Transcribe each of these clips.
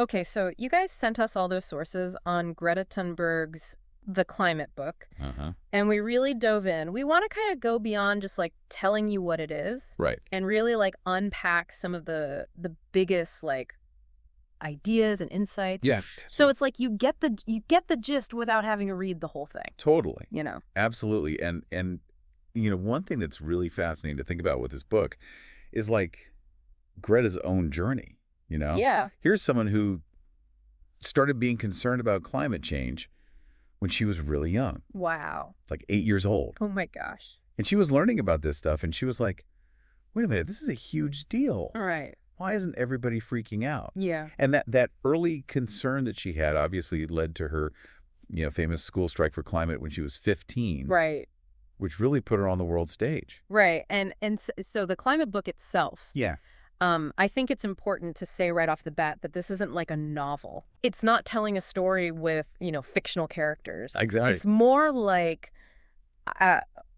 Okay, so you guys sent us all those sources on Greta Thunberg's The Climate book, Uh-huh. and we really dove in. We want to kind of go beyond just like telling you what it is Right. and really like unpack some of the biggest like ideas and insights. Yeah. So it's like you get the gist without having to read the whole thing, Totally. you know. Absolutely. And one thing that's really fascinating to think about with this book is like Greta's own journey, you know? Yeah. Here's someone who started being concerned about climate change when she was really young, Wow. like 8 years old. Oh my gosh. And she was learning about this stuff, and she was like, wait a minute, this is a huge deal. All right. Why isn't everybody freaking out? Yeah. And that early concern that she had obviously led to her, famous school strike for climate when she was 15, Right. which really put her on the world stage. Right. And so the climate book itself, Yeah. I think it's important to say right off the bat that this isn't like a novel. It's not telling a story with, fictional characters. Exactly. It's more like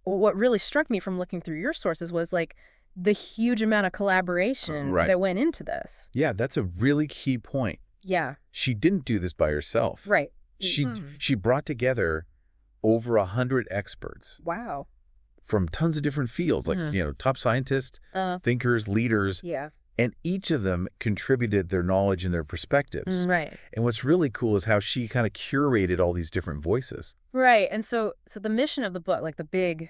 what really struck me from looking through your sources was like the huge amount of collaboration Right. that went into this. Yeah, that's a really key point. Yeah. She didn't do this by herself. Right. She brought together over 100 experts Wow. from tons of different fields, like, top scientists, thinkers, leaders, Yeah. and each of them contributed their knowledge and their perspectives. Right. And what's really cool is how she kind of curated all these different voices. Right. And so the mission of the book, like the big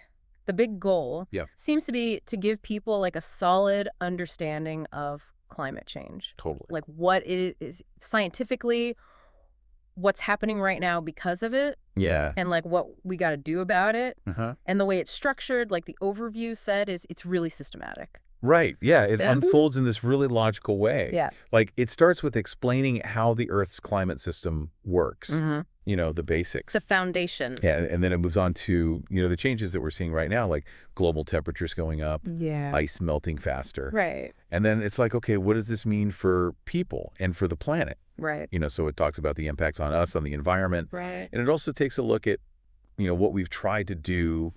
goal, Yeah. seems to be to give people like a solid understanding of climate change. Totally. Like what it is scientifically, what's happening right now because of it, Yeah. and like what we got to do about it. Uh-huh. And the way it's structured, like the overview said, is it's really systematic. Right. Yeah. It Yeah. unfolds in this really logical way. Yeah. Like it starts with explaining how the Earth's climate system works, Mm-hmm. the basics. It's a foundation. Yeah. And then it moves on to, the changes that we're seeing right now, like global temperatures going up, Yeah. ice melting faster. Right. And then it's like, okay, what does this mean for people and for the planet? Right. So it talks about the impacts on us, on the environment. Right. And it also takes a look at, what we've tried to do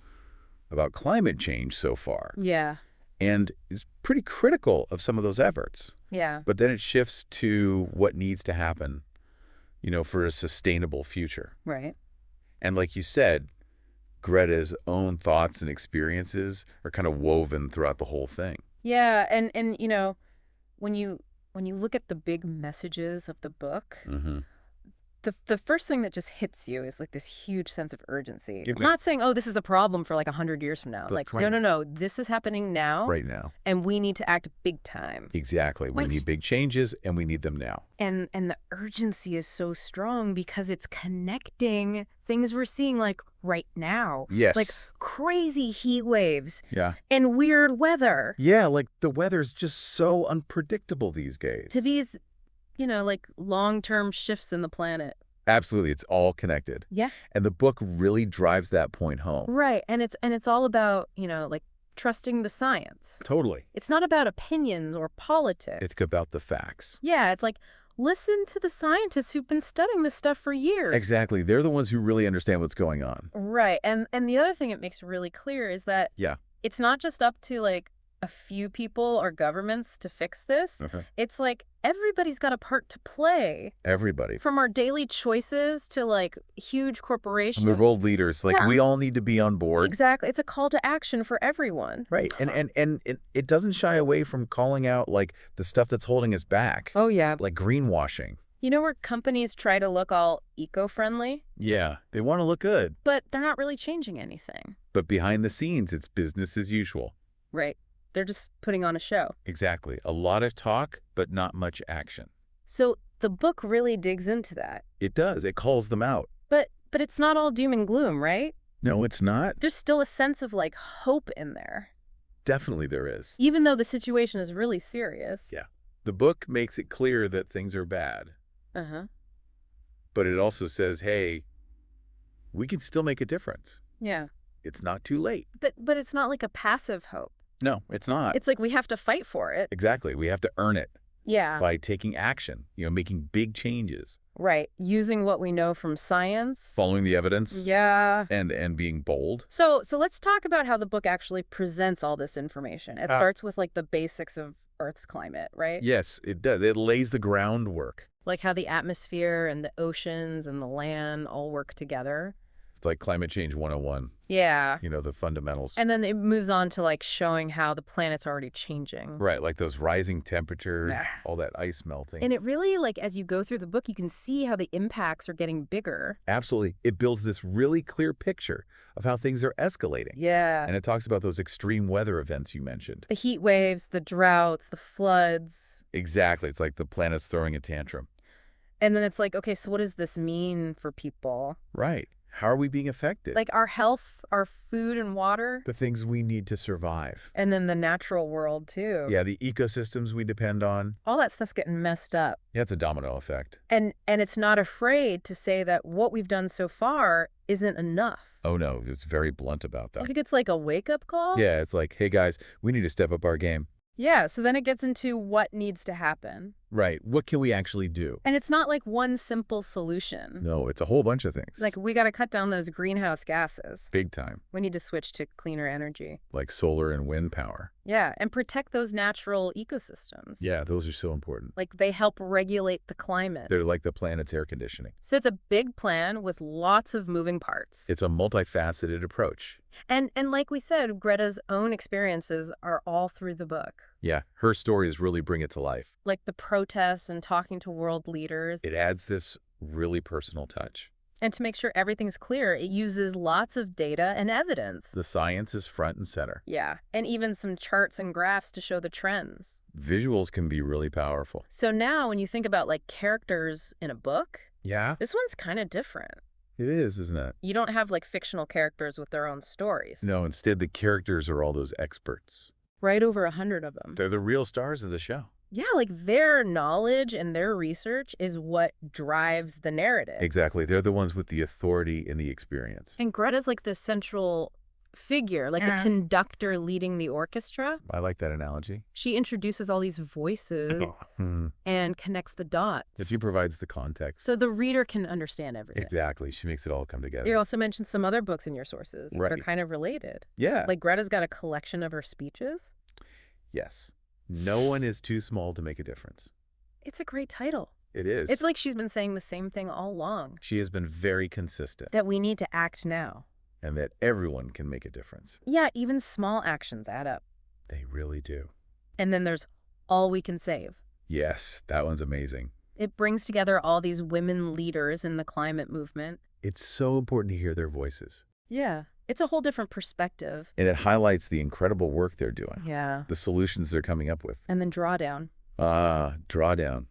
about climate change so far. Yeah. And it's pretty critical of some of those efforts. Yeah. But then it shifts to what needs to happen, for a sustainable future. Right. And like you said, Greta's own thoughts and experiences are kind of woven throughout the whole thing. Yeah. And when you look at the big messages of the book, Mm-hmm. the first thing that just hits you is like this huge sense of urgency. Yeah. I'm not saying, oh, this is a problem for like 100 years from now. That's Like, right. no. This is happening now. Right now. And we need to act big time. Exactly. We What's- need big changes, and we need them now. And the urgency is so strong because it's connecting things we're seeing like right now. Yes. Like crazy heat waves Yeah. and weird weather Yeah, like the weather's just so unpredictable these days. to these, like long-term shifts in the planet. Absolutely. It's all connected. Yeah. And the book really drives that point home. Right. And it's all about, like trusting the science. Totally. It's not about opinions or politics. It's about the facts. Yeah, it's like, listen to the scientists who've been studying this stuff for years. Exactly. They're the ones who really understand what's going on. Right. And the other thing it makes really clear is that Yeah. it's not just up to like a few people or governments to fix this. Okay. It's like everybody's got a part to play. Everybody. From our daily choices to like huge corporations. From the world leaders, like Yeah. we all need to be on board. Exactly. It's a call to action for everyone. Right. And it doesn't shy away from calling out like the stuff that's holding us back. Oh, yeah. Like greenwashing. Where companies try to look all eco-friendly, Yeah. They want to look good. but they're not really changing anything. But behind the scenes, it's business as usual. Right. They're just putting on a show. Exactly. A lot of talk, but not much action. So the book really digs into that. It does. It calls them out. But it's not all doom and gloom, right? No, it's not. There's still a sense of like hope in there, Definitely there is. even though the situation is really serious. Yeah. The book makes it clear that things are bad, Uh-huh. but it also says, hey, we can still make a difference. Yeah. It's not too late. But it's not like a passive hope. No, it's not. It's like we have to fight for it. Exactly. We have to earn it Yeah. by taking action, making big changes, Right. Using what we know from science. following the evidence, Yeah. and being bold. So let's talk about how the book actually presents all this information. It starts with like the basics of Earth's climate, right? Yes, it does. It lays the groundwork. Like how the atmosphere and the oceans and the land all work together. It's like Climate Change 101, Yeah. the fundamentals. And then it moves on to like showing how the planet's already changing. Right, like those rising temperatures, Yeah. all that ice melting. And it really, like, as you go through the book, you can see how the impacts are getting bigger. Absolutely. It builds this really clear picture of how things are escalating. Yeah. And it talks about those extreme weather events you mentioned. The heat waves, the droughts, the floods. Exactly. It's like the planet's throwing a tantrum. And then it's like, okay, so what does this mean for people? Right. How are we being affected? Like our health, our food and water. The things we need to survive. And then the natural world, too. Yeah, the ecosystems we depend on. All that stuff's getting messed up. Yeah, it's a domino effect. And it's not afraid to say that what we've done so far isn't enough. Oh, no, it's very blunt about I that. think it's like a wake-up call. Yeah, it's like, hey, guys, we need to step up our game. Yeah, so then it gets into what needs to happen. Right. What can we actually do? And it's not like one simple solution. No, it's a whole bunch of things. Like, we got to cut down those greenhouse gases. Big time. We need to switch to cleaner energy. Like solar and wind power. Yeah, and protect those natural ecosystems. Yeah, those are so important. Like, they help regulate the climate. They're like the planet's air conditioning. So it's a big plan with lots of moving parts. It's a multifaceted approach. And like we said, Greta's own experiences are all through the book. Yeah, her stories really bring it to life. Like the protests and talking to world leaders. It adds this really personal touch. And to make sure everything's clear, it uses lots of data and evidence. The science is front and center. Yeah, and even some charts and graphs to show the trends. Visuals can be really powerful. So now when you think about like characters in a book, Yeah, this one's kind of different. it is, isn't it? You don't have like fictional characters with their own stories. No, instead the characters are all those experts. Right over 100 of them. They're the real stars of the show. Yeah, like their knowledge and their research is what drives the narrative. Exactly. They're the ones with the authority and the experience. And Greta's like the central figure, like a conductor leading the orchestra. I like that analogy. She introduces all these voices and connects the dots. She provides the context. So the reader can understand everything. Exactly. She makes it all come together. You also mentioned some other books in your sources that are Right. kind of related. Yeah. Like Greta's got a collection of her speeches. Yes. No one is too small to make a difference. It's a great title. It is. It's like she's been saying the same thing all along, She has been very consistent, that we need to act now. and that everyone can make a difference. Yeah, even small actions add up. They really do. And then there's All We Can Save. Yes, that one's amazing. It brings together all these women leaders in the climate movement. It's so important to hear their voices. Yeah. It's a whole different perspective. And it highlights the incredible work they're doing, Yeah. the solutions they're coming up with. And then Drawdown. Drawdown.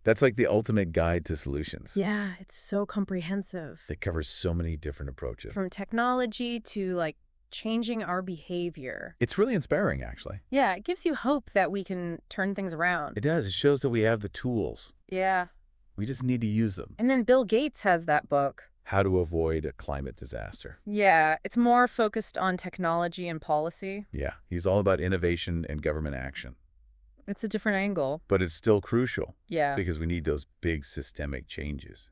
That's like the ultimate guide to solutions. Yeah, it's so comprehensive. That covers so many different approaches. From technology to like changing our behavior. It's really inspiring, actually. Yeah, it gives you hope that we can turn things around. It does. It shows that we have the tools. Yeah. We just need to use them. And then Bill Gates has that book. How to avoid a climate disaster. Yeah, it's more focused on technology and policy. Yeah, he's all about innovation and government action. It's a different angle. But it's still crucial Yeah. because we need those big systemic changes.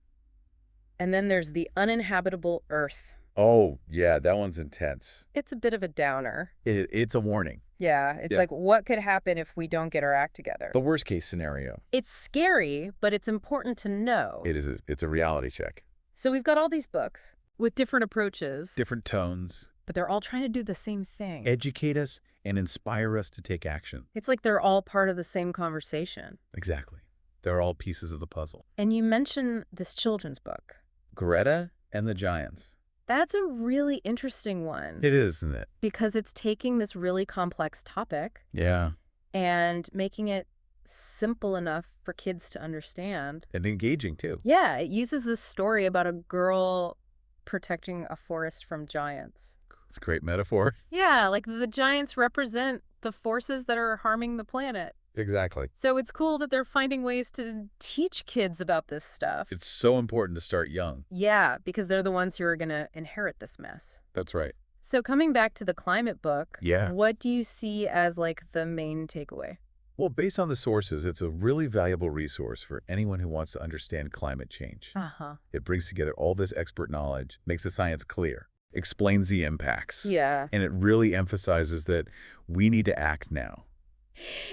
And then there's The Uninhabitable Earth. Oh, yeah, that one's intense. It's a bit of a downer. It's a warning. Yeah, it's Yeah. like, what could happen if we don't get our act together? The worst case scenario. It's scary, but it's important to know. It's a reality check. So we've got all these books with different approaches, Different tones. but they're all trying to do the same thing. Educate us and inspire us to take action. It's like they're all part of the same conversation. Exactly. They're all pieces of the puzzle. And you mentioned this children's book. Greta and the Giants. That's a really interesting one It is, isn't it? because it's taking this really complex topic Yeah. and making it simple enough for kids to understand. And engaging, too. Yeah, it uses this story about a girl protecting a forest from giants. It's a great metaphor. Yeah, like the giants represent the forces that are harming the planet. Exactly. So it's cool that they're finding ways to teach kids about this stuff. It's so important to start young. Yeah, because they're the ones who are going to inherit this mess. That's right. So coming back to the climate book, Yeah. what do you see as like the main takeaway? Well, based on the sources, it's a really valuable resource for anyone who wants to understand climate change. Uh-huh. It brings together all this expert knowledge, makes the science clear, explains the impacts, Yeah. and it really emphasizes that we need to act now.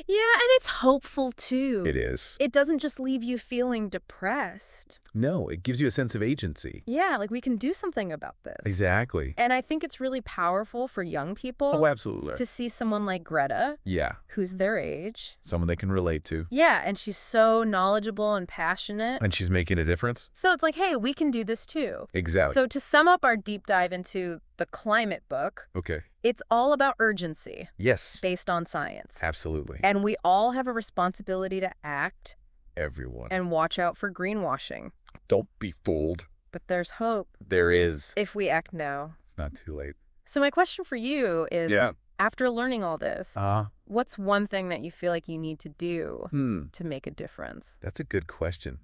Yeah, and it's hopeful too. It is. It doesn't just leave you feeling depressed. No, it gives you a sense of agency. Yeah, like we can do something about this. Exactly. And I think it's really powerful for young people Oh, absolutely. to see someone like Greta, Yeah. who's their age. Someone they can relate to. Yeah, and she's so knowledgeable and passionate. And she's making a difference? So it's like, hey, we can do this too. Exactly. So to sum up our deep dive into the climate book, Okay. it's all about urgency Yes. based on science. Absolutely. And we all have a responsibility to act Everyone. and watch out for greenwashing. Don't be fooled. But there's hope There is. if we act now. It's not too late. So my question for you is, after learning all this, what's one thing that you feel like you need to do to make a difference? That's a good question.